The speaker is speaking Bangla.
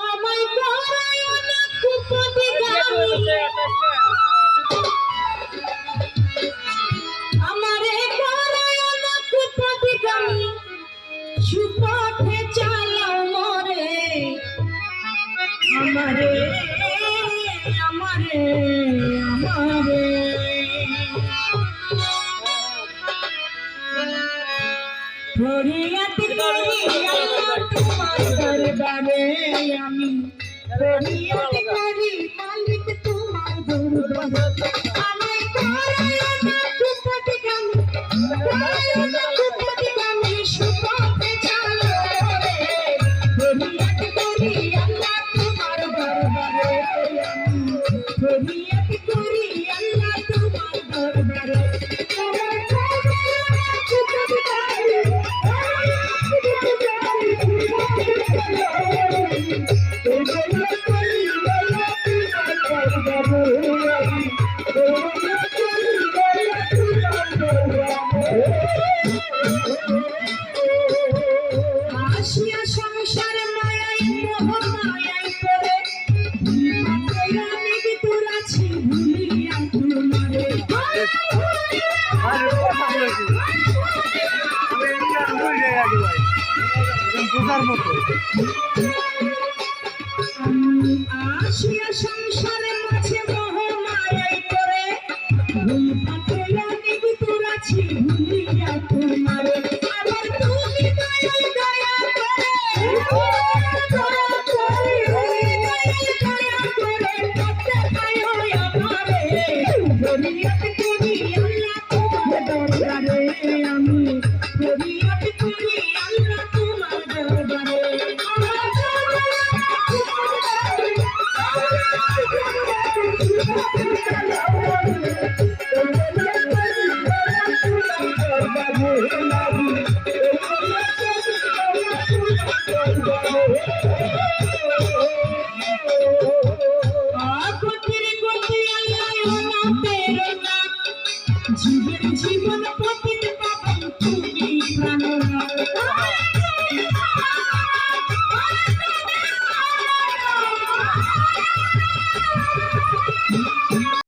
আমায় করায় না কুপতি গামি আমারে করায় না কুপতি গামি সুপথে চালাও মরে আমারে আমারে আমারে ফরিয়াদ করি আল্লাহ তোমার দরবারে আমি ফরিয়াদ করি মালিক তোমার দরবারে আমায় করায় না কুপতি গামি করায় না কুপতি গামি সুপথে চালাও মরে ফরিয়াদ করি আল্লাহ তোমার দরবারে আমি ফরিয়াদ করি আল্লাহ তোমার দরবারে আসিয়া সংসার মায়াই মোহ মায়াই করে আমি তোর আছি ভুলিয়া তোমারে আসিয়া সংসারে মাঝে মোহ মায়াই করে ভুল পাথে আমি তোর আছি ভুলিয়া তোমারে আবার তুমি দয়া দয়া করে